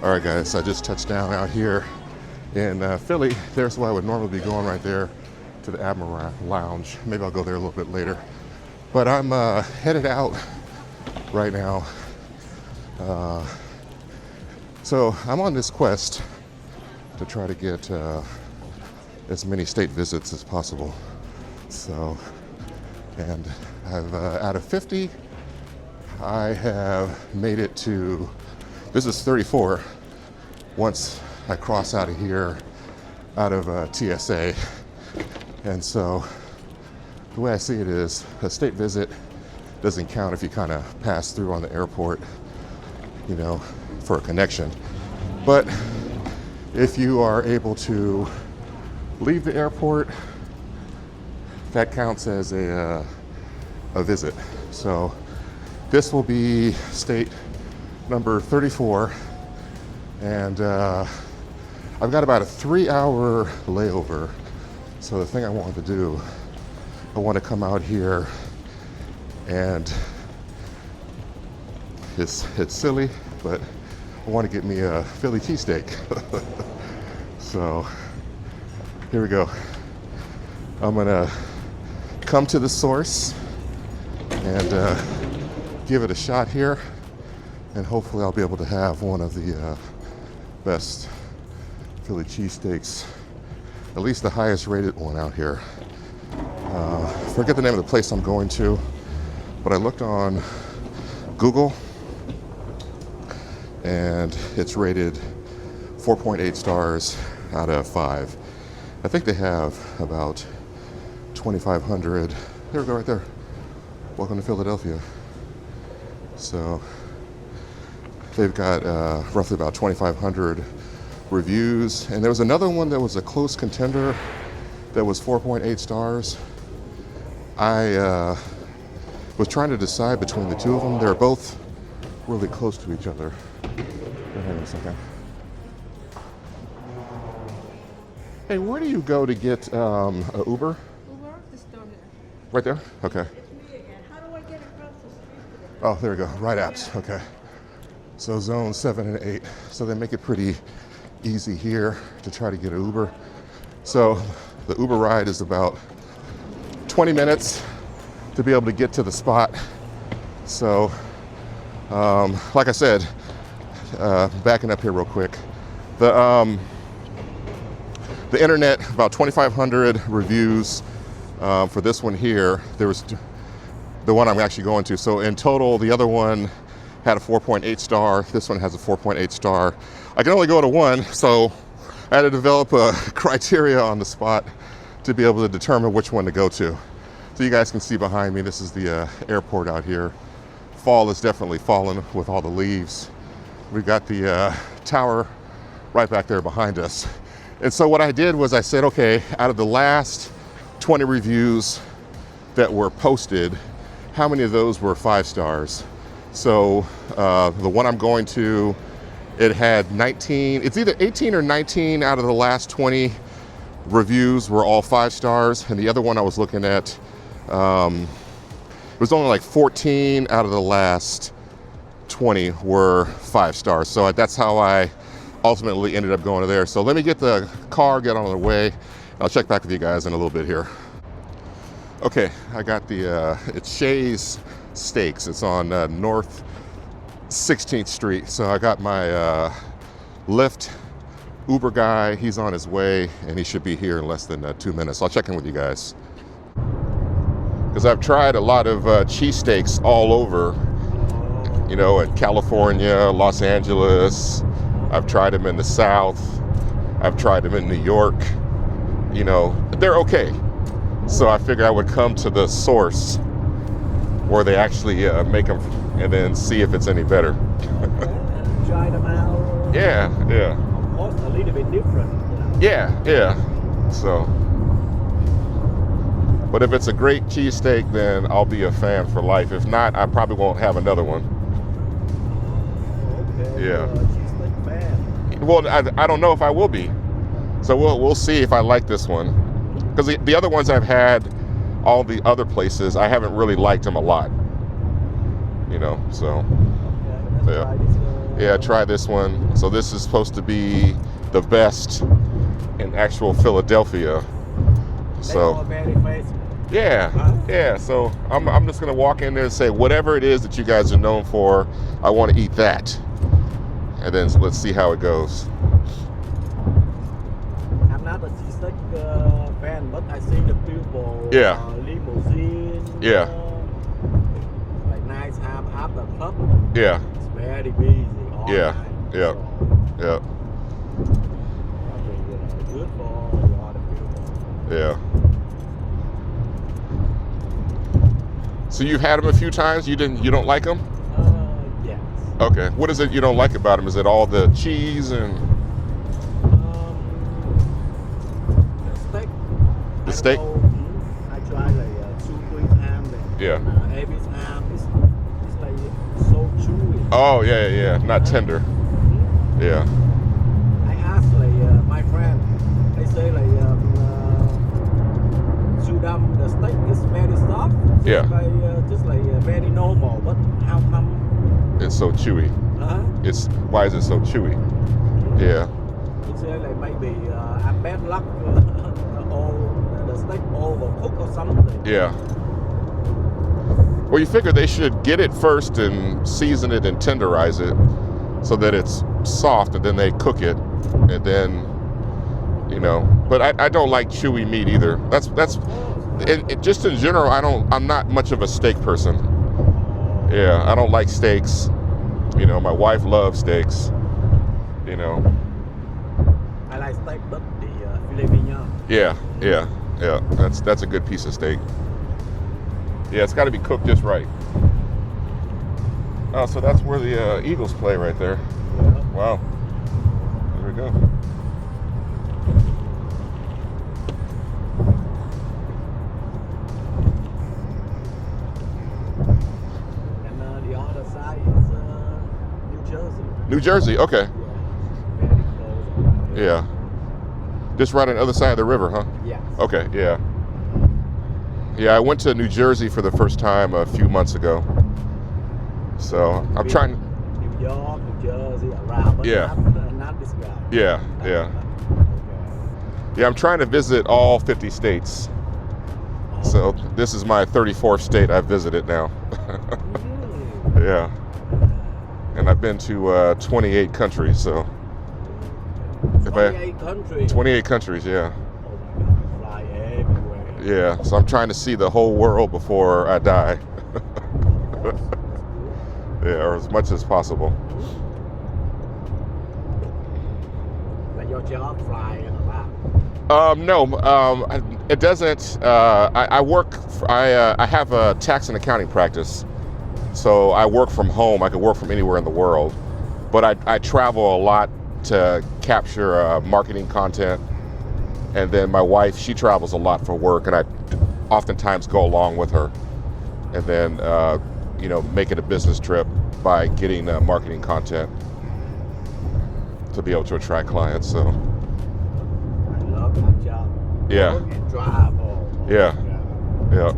All right, guys, I just touched down out here in Philly. There's where I would normally be going right there to the Admiral Lounge. Maybe I'll go there a little bit later. But I'm headed out right now. So I'm on this quest to try to get as many state visits as possible. So, and I've out of 50, I have made it to, this is 34, once I cross out of here, out of TSA. And so the way I see it is a state visit doesn't count if you kind of pass through on the airport, you know, for a connection. But if you are able to leave the airport, that counts as a visit. So this will be state number 34, and I've got about a 3-hour layover. So the thing I wanted to do, I want to come out here, and it's silly, but I want to get me a Philly cheesesteak. So here we go. I'm gonna come to the source and give it a shot here, and hopefully I'll be able to have one of the best Philly cheesesteaks, at least the highest rated one out here. Forget the name of the place I'm going to, but I looked on Google and it's rated 4.8 stars out of 5. I think they have about 2,500. There we go, right there. Welcome to Philadelphia. So they've got roughly about 2,500 reviews. And there was another one that was a close contender that was 4.8 stars. I was trying to decide between the two of them. They're both really close to each other. Hang on a second. Hey, where do you go to get a Uber? Uber is down here. Right there? Okay. It's me again. How do I get across the street today? Oh, there we go. Right apps. Okay. So zone 7 and 8. So they make it pretty easy here to try to get an Uber. So the Uber ride is about 20 minutes to be able to get to the spot. So, like I said, backing up here real quick, the internet, about 2,500 reviews for this one here. There was the one I'm actually going to. So in total, the other one had a 4.8 star. This one has a 4.8 star. I can only go to one, so I had to develop a criteria on the spot to be able to determine which one to go to. So you guys can see behind me, this is the airport out here. Fall is definitely falling with all the leaves. We've got the tower right back there behind us. And so what I did was I said, okay, out of the last 20 reviews that were posted, how many of those were 5 stars? So the one I'm going to, it had 19, it's either 18 or 19 out of the last 20 reviews were all 5 stars. And the other one I was looking at, it was only like 14 out of the last 20 were 5 stars. So that's how I ultimately ended up going to there. So let me get the car, get on the way. I'll check back with you guys in a little bit here. Okay, I got the, it's Shay's Steaks. It's on North 16th Street. So I got my Lyft Uber guy. He's on his way and he should be here in less than 2 minutes. I'll check in with you guys. Because I've tried a lot of cheesesteaks all over, you know, in California, Los Angeles. I've tried them in the South. I've tried them in New York. You know, they're okay. So I figured I would come to the source where they actually make them and then see if it's any better. Try them out. Yeah. Almost a little bit different. Yeah. So, but if it's a great cheesesteak, then I'll be a fan for life. If not, I probably won't have another one. Okay. Yeah. Cheesesteak fan. Well, I don't know if I will be. So we'll see if I like this one. Because the other ones I've had, all the other places, I haven't really liked them a lot. You know, so. Okay, let's try this Yeah, try this one. So this is supposed to be the best in actual Philadelphia. They So all very famous. yeah. So I'm just gonna walk in there and say whatever it is that you guys are known for, I want to eat that, and then let's see how it goes. I'm not a cheesesteak fan, but I see the people Yeah. limousine. Yeah. Like nice ham after club. Yeah, It's very busy all Yeah. night. Yeah. So, yeah, probably good for a lot of people. yeah. So you've had them a few times. You don't like them? Yes. Okay. What is it you don't like about them? Is it all the cheese and The steak. The steak? I try like two Swiss ham. Yeah. Avis ham. It's like so chewy. oh yeah, not tender. Yeah, I asked like my friend. They say like Sudam the steak is very soft. Yeah. Just like very normal. But how come? it's so chewy. It's why is it so chewy? Yeah, He say like maybe I'm bad luck or the steak overcooked or something. yeah. Well, you figure they should get it first and season it and tenderize it so that it's soft, and then they cook it, and then But I don't like chewy meat either. That's just in general. I'm not much of a steak person. Yeah, I don't like steaks. My wife loves steaks. I like steak, but the filet mignon. Yeah. That's a good piece of steak. Yeah, it's got to be cooked just right. Oh, so that's where the Eagles play right there. Yeah. Wow. There we go. And the other side is New Jersey. New Jersey. Okay. Yeah. Very close around here. Yeah. Just right on the other side of the river, huh? Yes. Okay. Yeah. Yeah, I went to New Jersey for the first time a few months ago. So I'm trying. New York, New Jersey, around, but Yeah. not this guy. Yeah. Okay. Yeah, I'm trying to visit all 50 states. So this is my 34th state I've visited now. Yeah. And I've been to 28 countries, so. 28 countries. 28 countries, yeah. Oh my God, fly everywhere. Yeah, so I'm trying to see the whole world before I die. Yeah, or as much as possible. Like your job fly a lot. No, it doesn't. I work. I have a tax and accounting practice, so I work from home. I can work from anywhere in the world, but I travel a lot to capture marketing content, and then my wife, she travels a lot for work, and I oftentimes go along with her, and then make it a business trip by getting marketing content to be able to attract clients. So. I love that job. Yeah. Work and travel. Oh Yeah. my God. Yeah.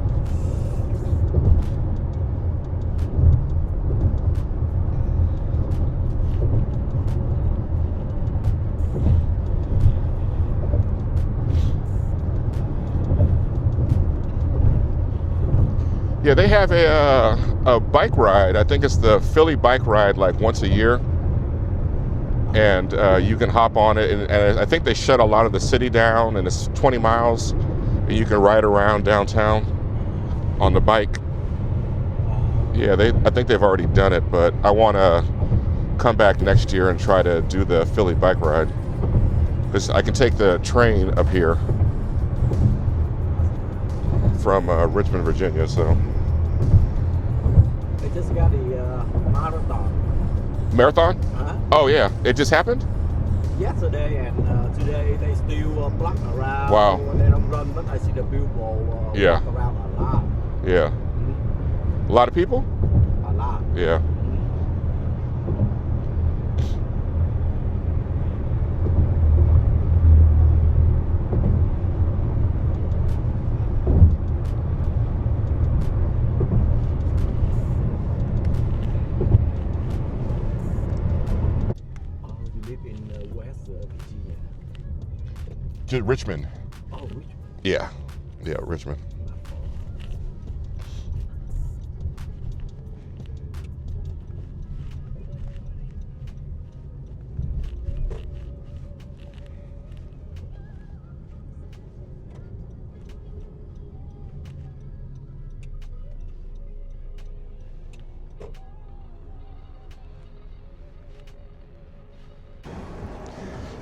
Yeah, they have a bike ride. I think it's the Philly bike ride, like once a year, and you can hop on it. And I think they shut a lot of the city down, and it's 20 miles, and you can ride around downtown on the bike. Yeah, I think they've already done it, but I want to come back next year and try to do the Philly bike ride, because I can take the train up here from Richmond, Virginia. So. They just got the marathon. Marathon? Huh? Oh yeah, it just happened? Yesterday and today they still block around. Wow. They don't run, but I see the billboard Yeah. walk around a lot. Yeah. A lot of people? A lot. Yeah. Virginia. Richmond. Oh, Richmond. Yeah, Richmond.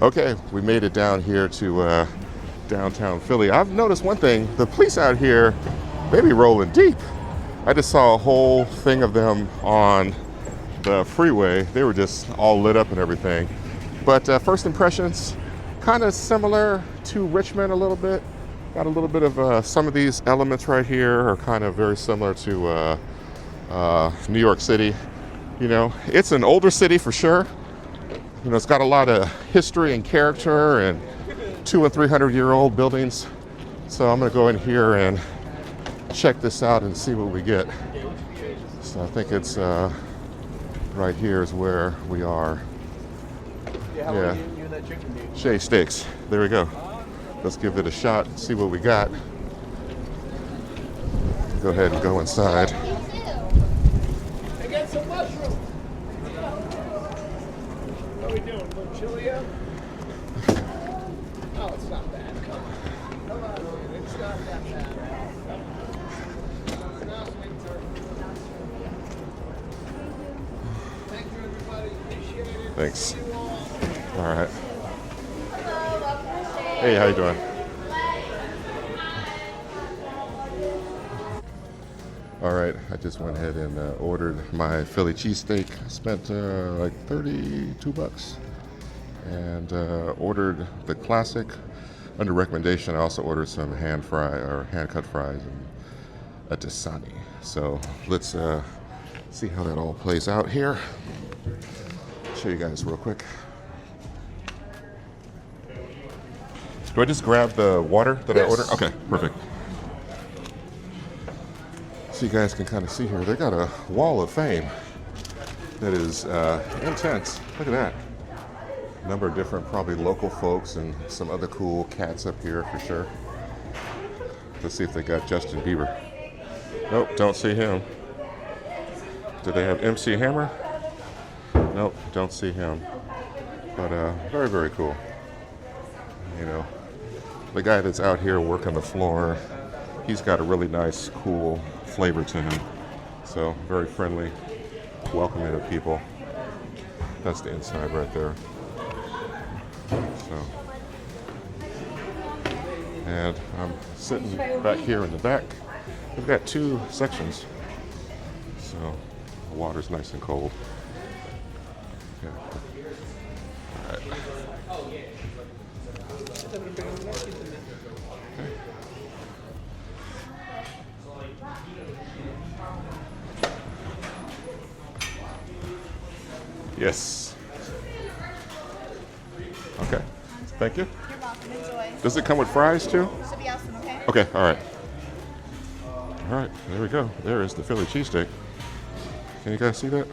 Okay, we made it down here to downtown Philly. I've noticed one thing, the police out here, they be rolling deep. I just saw a whole thing of them on the freeway. They were just all lit up and everything. But first impressions, kind of similar to Richmond a little bit. Got a little bit of some of these elements right here are kind of very similar to New York City. You know, it's an older city for sure. You know, it's got a lot of history and character and 200- and 300-year-old buildings. So I'm gonna go in here and check this out and see what we get. So I think it's right here is where we are. Yeah, Shay Steaks. There we go. Let's give it a shot and see what we got. Go ahead and go inside. I got some mushrooms. How we doing? A little chilly out? Oh, it's not bad. Come on. Come on, dude. It's not that bad. Now, winter. Thank you, everybody. Appreciate it. Thanks. See you all. All right. Hey, how you doing? All right, I just went ahead and ordered my Philly cheesesteak. I spent like $32 and ordered the classic. Under recommendation, I also ordered some hand cut fries and a Dasani. So let's see how that all plays out here. Show you guys real quick. Do I just grab the water that I ordered? Okay, perfect. So you guys can kind of see here, they got a wall of fame that is intense. Look at that. A number of different, probably local folks and some other cool cats up here for sure. Let's see if they got Justin Bieber. Nope, don't see him. Do they have MC Hammer? Nope, don't see him. But very, very cool. You know, the guy that's out here working the floor, he's got a really nice, cool flavor to him. So very friendly, welcoming of people. That's the inside right there. So, and I'm sitting back here in the back. We've got two sections. So the water's nice and cold. Yeah. All right. Yes. Okay. Thank you. You're welcome. Enjoy. Does it come with fries too? Should be awesome, okay? Okay. All right. All right. There we go. There is the Philly cheesesteak. Can you guys see that?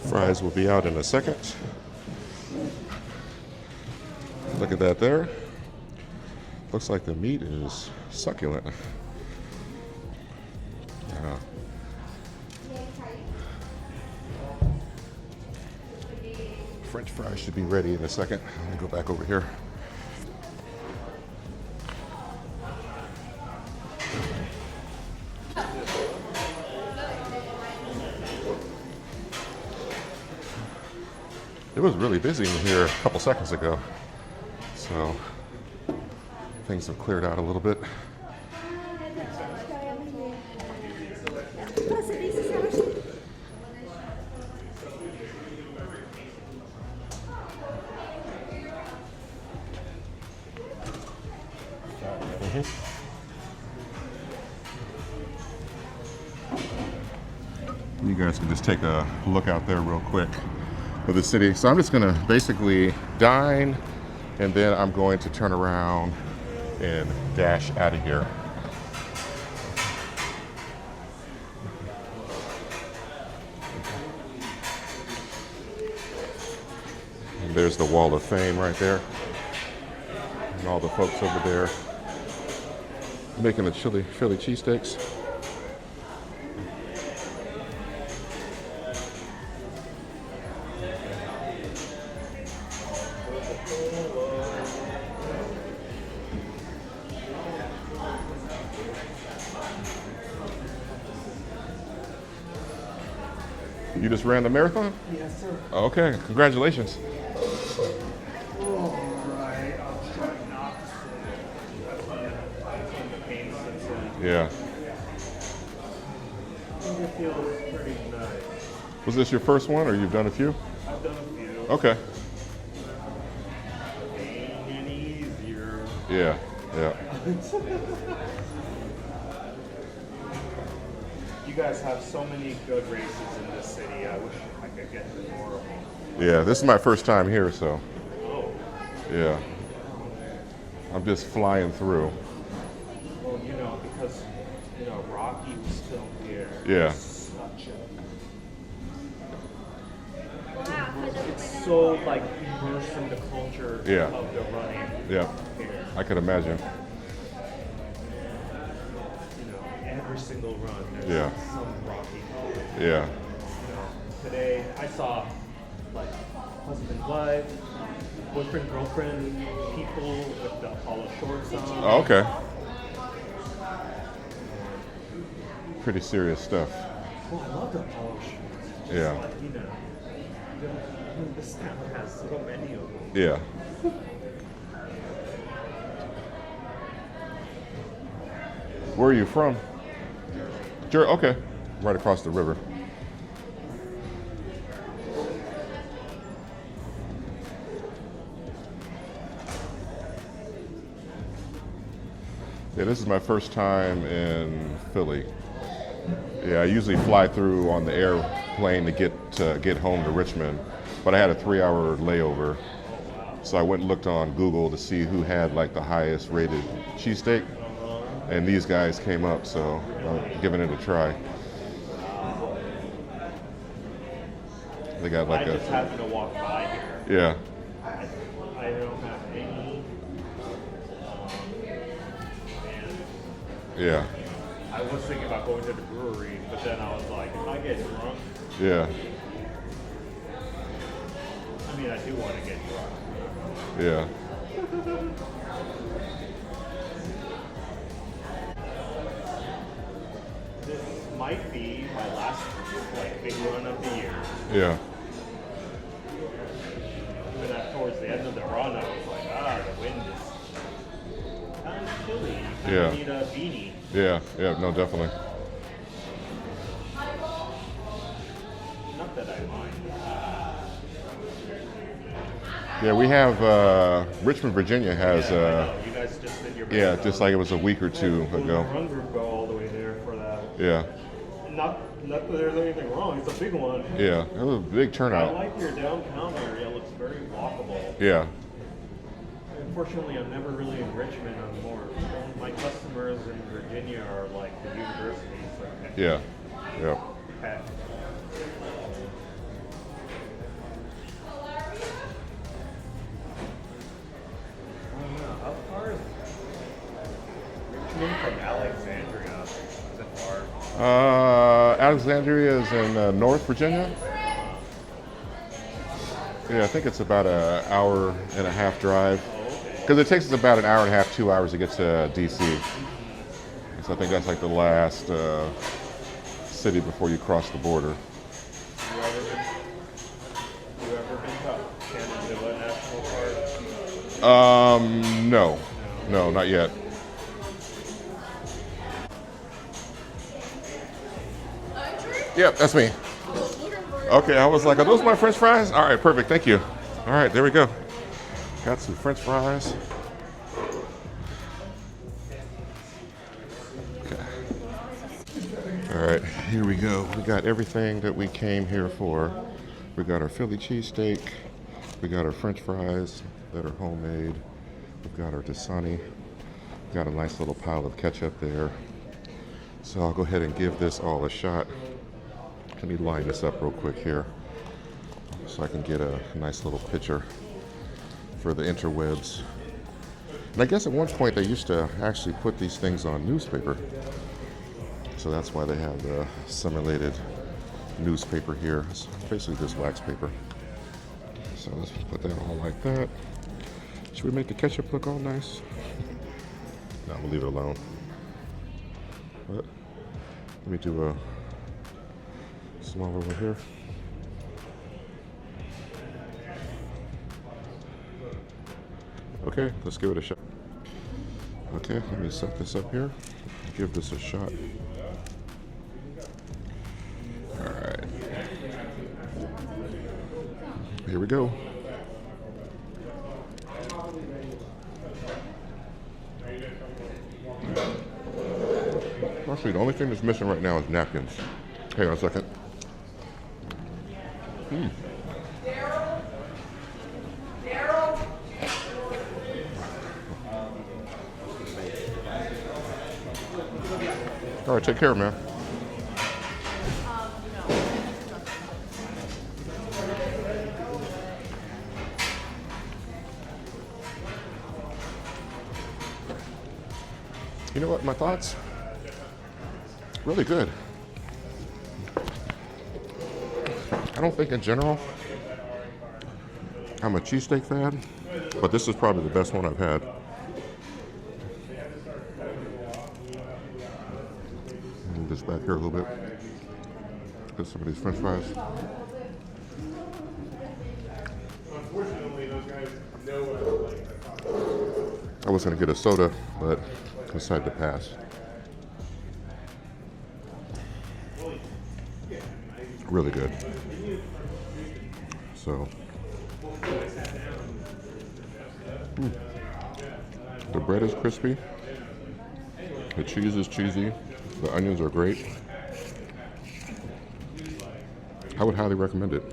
Fries will be out in a second. Look at that there. Looks like the meat is succulent. French fries should be ready in a second. Let me go back over here. It was really busy in here a couple seconds ago, so things have cleared out a little bit. You guys can just take a look out there real quick of the city. So I'm just gonna basically dine and then I'm going to turn around and dash out of here. And there's the Wall of Fame right there. And all the folks over there making the Philly cheesesteaks. You just ran the marathon? Yes, sir. Okay, congratulations. Alright, I'll try not to say. That's when the pain sets in. Yeah. I think it feels pretty nice. Was this your first one, or you've done a few? I've done a few. Okay. Ain't any easier. Yeah, yeah. You guys have so many good races in this city. I wish I could get to more of them. Yeah, this is my first time here, so Oh, yeah. I'm just flying through. well, because, Rocky was still here. Yeah. Such a... It's so, immersed in the culture Yeah. of the running Yeah, here. I could imagine. Every single run, there's Yeah. some Rocky moment. Yeah, Today, I saw, husband, wife, boyfriend, girlfriend, people with the Apollo shorts on. oh, okay. Pretty serious stuff. Oh, I love the Apollo shorts. Yeah. This town has so many of them. Yeah. Where are you from? Okay. Right across the river. Yeah, this is my first time in Philly. Yeah, I usually fly through on the airplane to get home to Richmond, but I had a 3-hour layover. So I went and looked on Google to see who had the highest rated cheesesteak, and these guys came up, so I'm giving it a try. They got I just happened to walk by here. yeah, I don't have any. And yeah, I was thinking about going to the brewery, but then I was like, if I get drunk, yeah, I mean, I do want to get drunk. yeah. This might be my last big run of the year. Yeah, And then towards the end of the run, I was like, the wind is kind of chilly. You kind Yeah. of need a beanie. yeah, no, definitely. Not that I mind. Yeah, we have Richmond, Virginia has I know. You guys just did your yeah, marathon. just like it was a week or two Will the ago. run group go all the way there for that? Yeah, Not that there's anything wrong. It's a big one. yeah, it was a big I turnout. like your downtown area. It looks very walkable. Yeah, Unfortunately, I'm never really in Richmond. I'm more. My customers in Virginia are like the universities. yeah, yeah. Okay. How far is Richmond from Alexandria? Is it far? Alexandria is in North Virginia. Yeah, I think it's about an hour and a half drive. Because it takes us about an hour and a half, 2 hours to get to DC. So I think that's the last city before you cross the border. You ever been to Shenandoah National Park? No, not yet. Yep, that's me. Okay, I was like, are those my French fries? All right, perfect, thank you. All right, there we go. Got some French fries. Okay. All right, here we go. We got everything that we came here for. We got our Philly cheesesteak. We got our French fries, that are homemade. We've got our Dasani. Got a nice little pile of ketchup there. So I'll go ahead and give this all a shot. Let me line this up real quick here so I can get a nice little picture for the interwebs. And I guess at one point they used to actually put these things on newspaper. So that's why they have the simulated newspaper here. It's basically just wax paper. So let's put that all like that. Should we make the ketchup look all nice? No, we'll leave it alone. But let me do a small over here. Okay, let's give it a shot. Okay, let me set this up here. Give this a shot. All right. Here we go. Actually, the only thing that's missing right now is napkins. Hang on a second. All right, take care, man. You know what, my thoughts? Really good. I don't think in general I'm a cheesesteak fan, but this is probably the best one I've had. Move this back here a little bit. Get some of these french fries. Unfortunately, those guys know what I like. I was going to get a soda, but decided to pass. Really good. So, the bread is crispy. The cheese is cheesy. The onions are great. I would highly recommend it.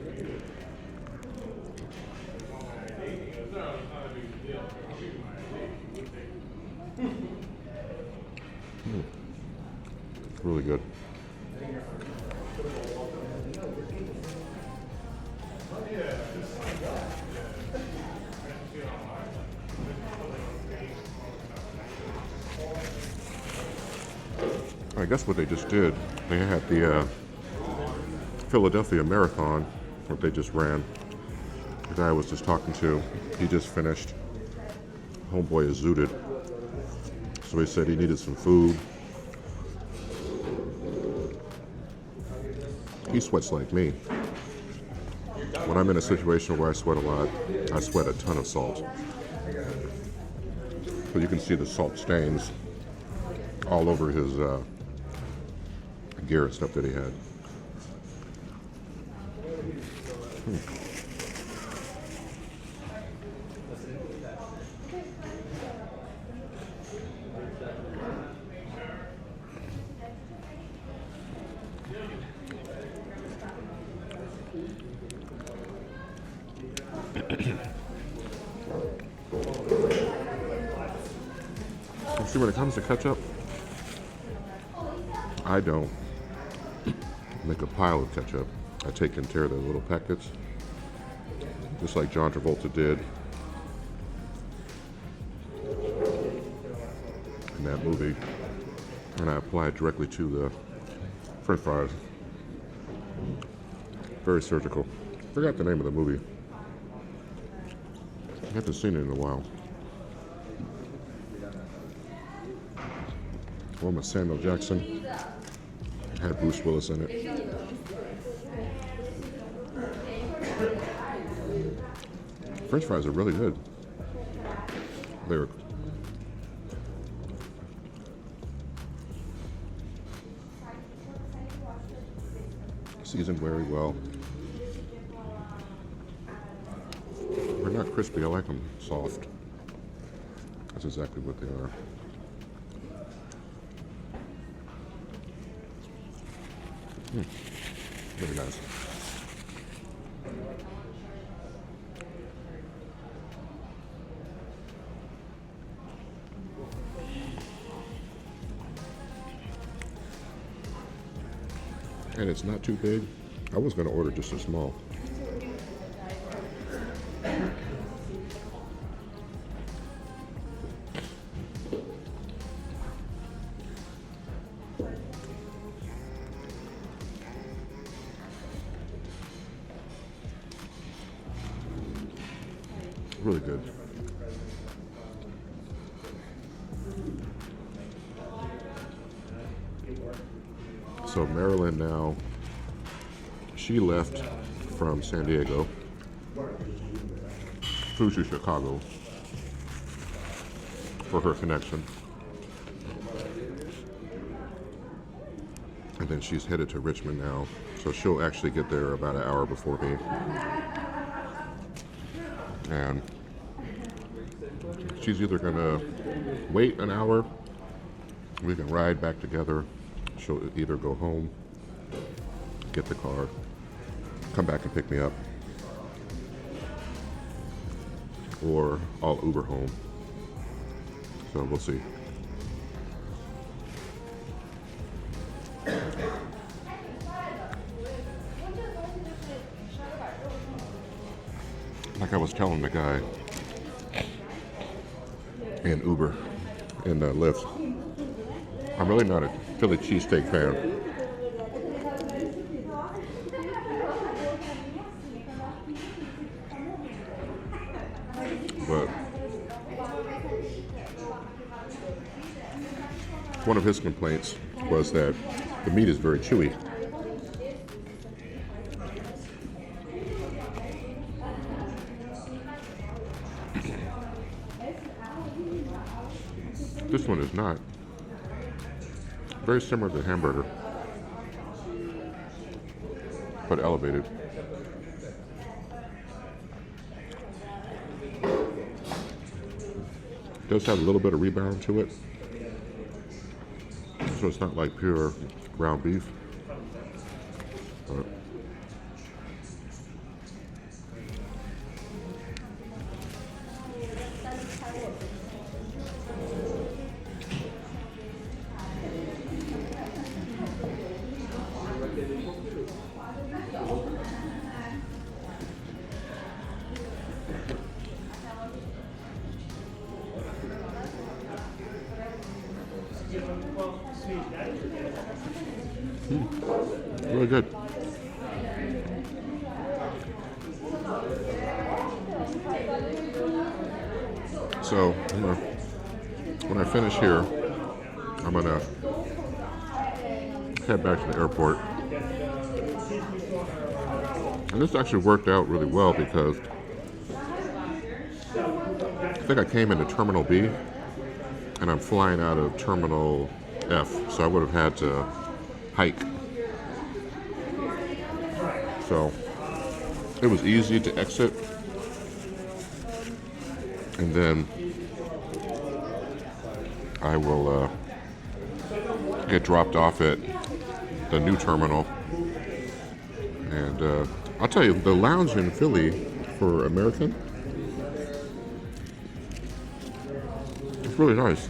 Really good. I guess what they just did, they had the Philadelphia Marathon, what they just ran. The guy I was just talking to, he just finished. Homeboy is zooted. So he said he needed some food. He sweats like me. When I'm in a situation where I sweat a lot, I sweat a ton of salt. So you can see the salt stains all over his gear and stuff that he had. See, when it comes to ketchup, I don't make a pile of ketchup. I take and tear the little packets, just like John Travolta did in that movie, and I apply it directly to the french fries. Very surgical. Forgot the name of the movie. I haven't seen it in a while. One with Samuel Jackson. It had Bruce Willis in it. French fries are really good. They're seasoned very well. They're not crispy. I like them soft. That's exactly what they are. Very nice. And it's not too big. I was going to order just a small. Really good. So Marilyn now, she left from San Diego, flew to Chicago for her connection. And then she's headed to Richmond now. So she'll actually get there about an hour before me. And she's either gonna wait an hour, we can ride back together. She'll either go home, get the car, come back and pick me up, or I'll Uber home. So we'll see. Like I was telling the guy in Uber, in Lyft, I'm really not a Philly cheesesteak fan. But one of his complaints was that the meat is very chewy. This one is not. Very similar to hamburger, but elevated. Does have a little bit of rebound to it, so it's not like pure ground beef. But really good. So when I finish here, I'm gonna head back to the airport. And this actually worked out really well because I think I came into Terminal B and I'm flying out of Terminal F, so I would have had to hike. So it was easy to exit, and then I will get dropped off at the new terminal. And I'll tell you, the lounge in Philly for American, it's really nice.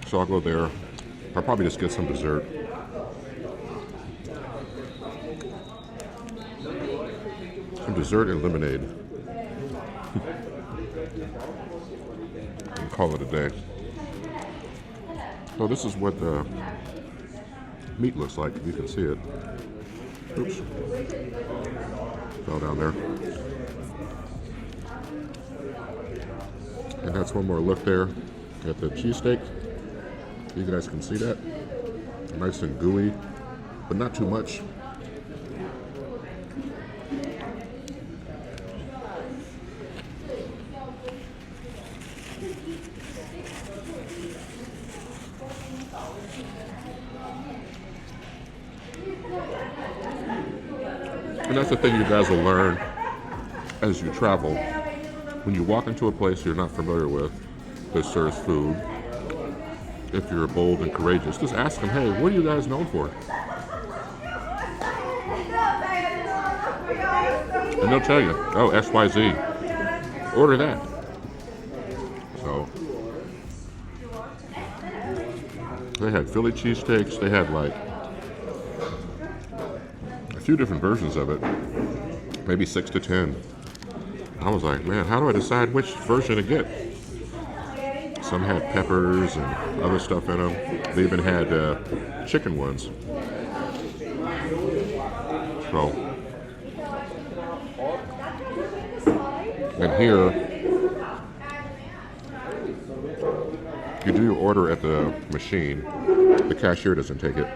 So I'll go there. I'll probably just get some dessert. Some dessert and lemonade. And call it a day. So this is what the meat looks like, if you can see it. Oops. Fell down there. And that's one more look there at the cheesesteak. You guys can see that. Nice and gooey, but not too much. And that's the thing you guys will learn as you travel. When you walk into a place you're not familiar with that serves food, if you're bold and courageous, just ask them, hey, what are you guys known for? And they'll tell you, oh, XYZ, order that. So they had Philly cheesesteaks. They had like a few different versions of it, maybe 6 to 10. I was like, man, how do I decide which version to get? Some had peppers and other stuff in them. They even had chicken ones. So, and here, you do your order at the machine. The cashier doesn't take it.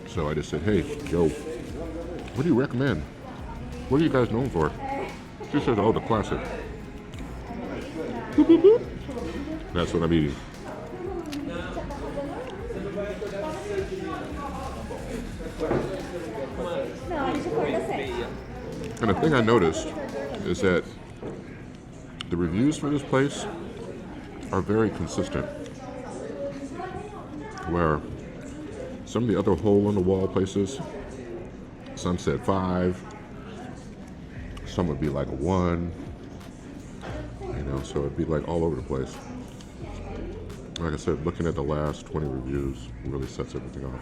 So I just said, hey, yo, what do you recommend? What are you guys known for? She said, oh, the classic. Boop, boop, boop. That's what I'm eating. And the thing I noticed is that the reviews for this place are very consistent. Where some of the other hole-in-the-wall places, some said 5, some would be like a 1, you know, so it'd be like all over the place. Like I said, looking at the last 20 reviews really sets everything off.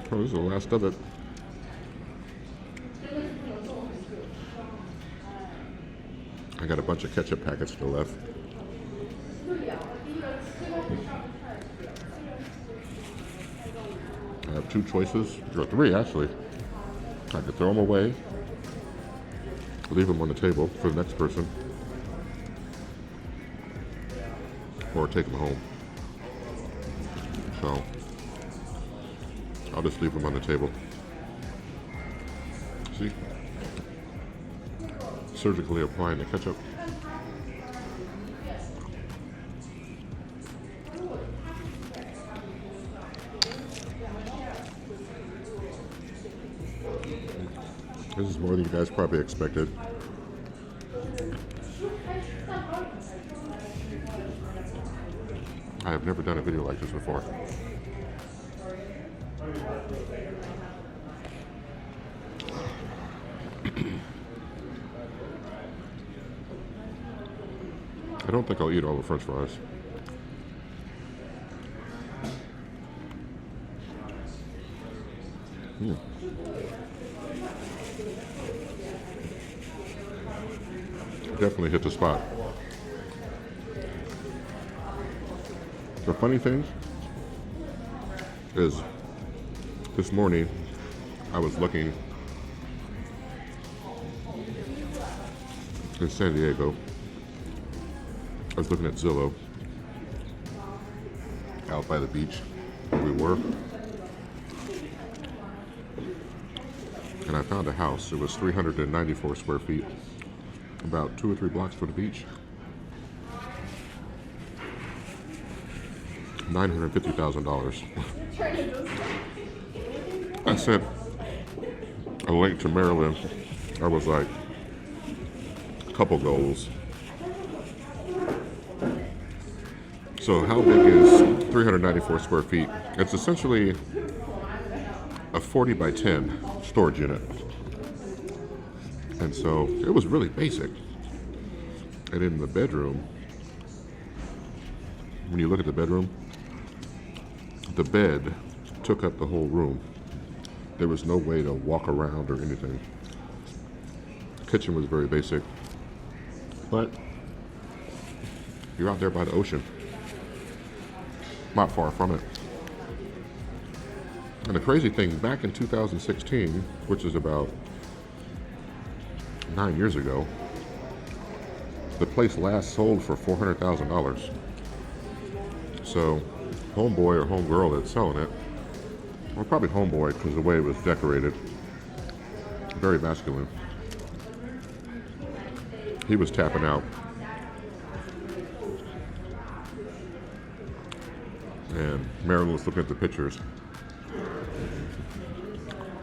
Oh, this is the last of it. I got a bunch of ketchup packets still left. I have 2 choices, or 3 actually. I could throw them away, leave them on the table for the next person, or take them home. So I'll just leave them on the table. See? Surgically applying the ketchup. This is more than you guys probably expected. I have never done a video like this before. I don't think I'll eat all the French fries. Definitely hit the spot. The funny thing is, this morning I was looking in San Diego. I was looking at Zillow out by the beach where we were, and I found a house. It was 394 square feet, about 2 or 3 blocks from the beach. $950,000. I sent a link to Maryland. I was like, couple goals. So how big is 394 square feet? It's essentially a 40 by 10 storage unit. And so it was really basic. And in the bedroom, when you look at the bedroom, the bed took up the whole room. There was no way to walk around or anything. The kitchen was very basic, but you're out there by the ocean. Not far from it. And the crazy thing, back in 2016, which is about 9 years ago, the place last sold for $400,000. So, homeboy or homegirl that's selling it, well, probably homeboy because the way it was decorated, very masculine. He was tapping out And Marilyn was looking at the pictures.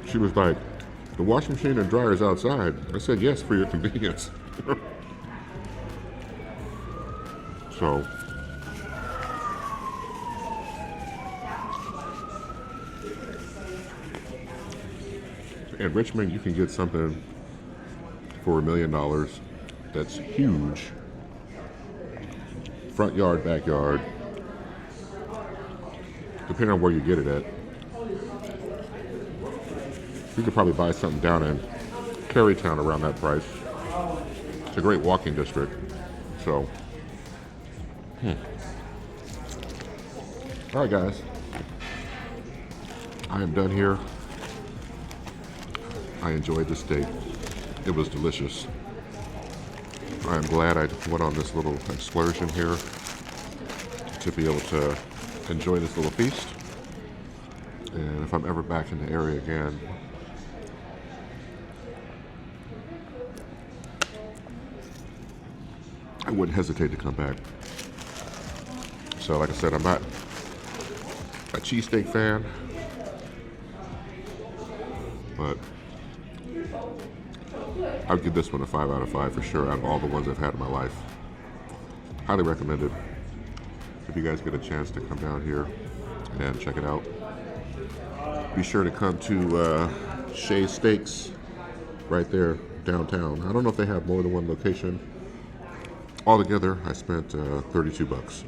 She was like, the washing machine and dryer is outside. I said, yes, for your convenience. So, in Richmond, you can get something for $1 million that's huge. Front yard, backyard, depending on where you get it at. You could probably buy something down in Carytown around that price. It's a great walking district. So, all right, guys. I am done here. I enjoyed the steak. It was delicious. I am glad I went on this little excursion here to be able to enjoy this little feast. And if I'm ever back in the area again, I wouldn't hesitate to come back. So like I said, I'm not a cheesesteak fan, but I would give this one a 5 out of 5 for sure out of all the ones I've had in my life. Highly recommended. If you guys get a chance to come down here and check it out, be sure to come to Shay Steaks right there downtown. I don't know if they have more than one location. Altogether, I spent $32.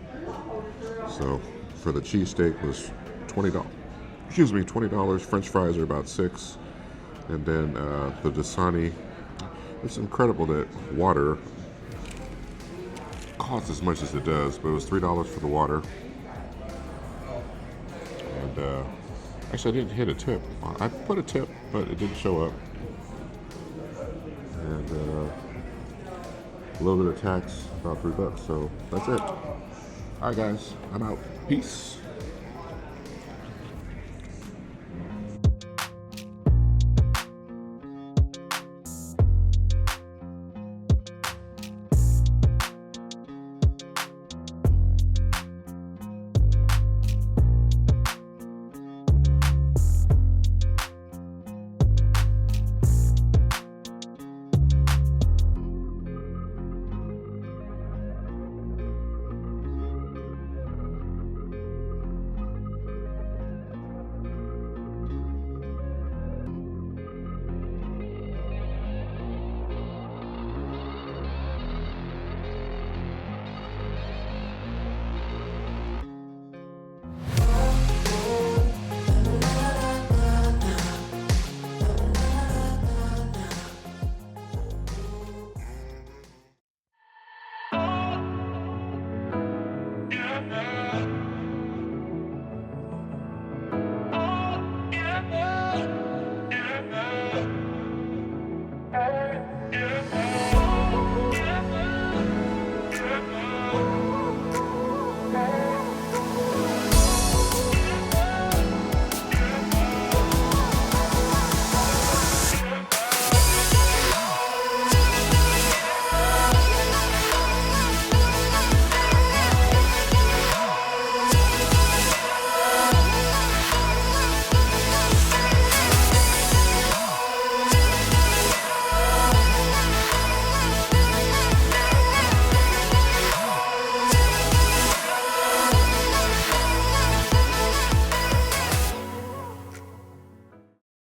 So for the cheesesteak was $20. Excuse me, $20. French fries are about $6. And then the Dasani. It's incredible that water costs as much as it does, but it was $3 for the water. And actually, I didn't hit a tip. I put a tip, but it didn't show up. And a little bit of tax, about $3. So that's it. All right, guys, I'm out. Peace.